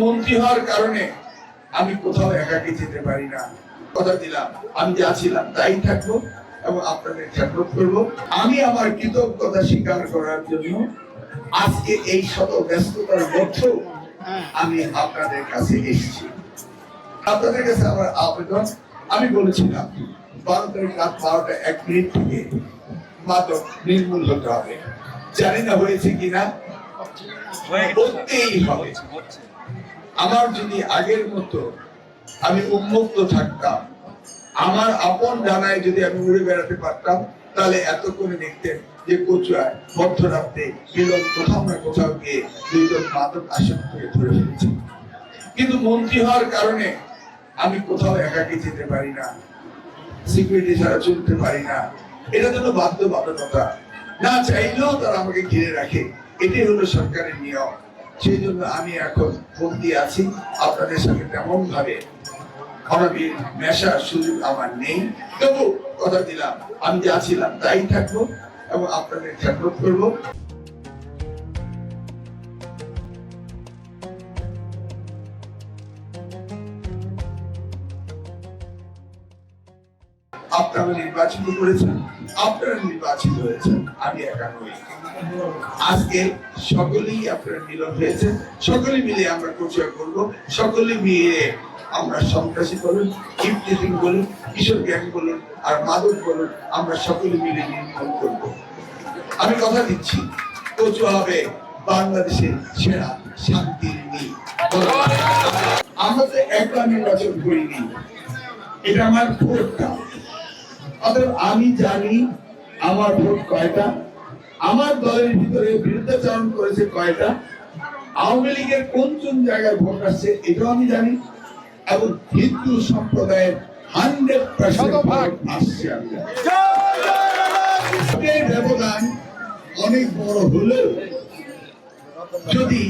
মন্ত্রী হওয়ার কারণে আমি কোথাও একাকি যেতে পারি না। কথা দিলাম আমি যা ছিলাম তাই থাকবো এবং আপনাদের খেদমত করব। আমি আমার কৃতজ্ঞতা স্বীকার করার জন্য আজকে এই শত ব্যস্ততার মধ্যেও আমি আপনাদের কাছে এসেছি। আপনাদের কাছে আমার আবেদন, আমি বলেছিলাম 12 তারিখ রাত 12:01 থেকে মাদক নির্মূল হতে হবে। জানি না হয়েছে কিনা, হতেই হবে। আমার যদি আগের মতো আমি উন্মুক্ত থাকতাম, আমার আপন জানায় যদি আমি উড়ে বেড়াতে পারতাম, তাহলে এতক্ষণে দেখতেন যে কচুয়ায় মধ্যরাত্রে মিলন কোথাও না কোথাও গিয়ে দুইজন মাদক আসক্তকে ধরে ফেলেছে। কিন্তু মন্ত্রী হওয়ার কারণে আমি কোথাও একাকি যেতে পারি না, সিকিউরিটি ছাড়া চলতে পারি না। এটা যেন বাধ্যবাধকতা, না চাইলেও তারা আমাকে ঘিরে রাখে। এটাই হলো সরকারের নিয়ম। সেই জন্য আমি এখন বন্দী আছি। আপনাদের সাথে তেমন ভাবে অনাবিল মেশার সুযোগ আমার নেই। তবু কথা দিলাম আমি যা ছিলাম তাই থাকবো এবং আপনাদের খেদমত করব। আপনারা নির্বাচিত করেছেন, আপনারা নির্বাচিত হয়েছেন, আমি একা নই। আজকে সকলেই আপনারা মিলন হয়েছে, সকলে মিলে আমরা প্রচার করব, সকলে মিলে আমরা সন্ত্রাসী বলুন, ইফটিজিং বলুন, কিশোর গ্যাং বলুন আর মাদক বলুন, আমরা সকলে মিলে নির্মূল করব। আমি কথা দিচ্ছি, কচুয়া হবে বাংলাদেশের সেরা শান্তির নীড়। আমরা তো একলা নির্বাচন করিনি, এটা আমার ভোটটা। অতএব আমি জানি আমার ভোট কয়টা, আমার দলের ভিতরে বিরুদ্ধাচরণ করেছে কয়টা, আওয়ামী লীগের কোন কোন জায়গায় ভোট আসছে এটাও আমি জানি, এবং হিন্দু সম্প্রদায়ের 100% ভোট আসছে আমি জানি। ব্যবধান অনেক বড় হলেও যদি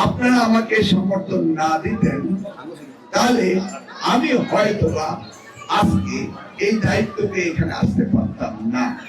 আপনারা আমাকে সমর্থন না দিতেন, তাহলে আমি হয়তোবা আজকে এই দায়িত্ব পেয়ে এখানে আসতে পারতাম না।